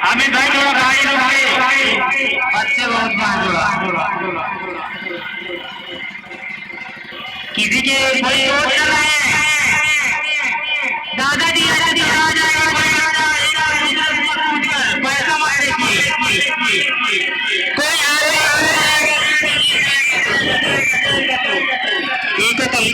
আমি भाई थोड़ा गाड़ी रुके बच्चे बहुत किसी के कोई सोच रहा है दादाजी दादाजी आ जाएगा पैसा मत देखिए कोई आ रहा है ठीक है कल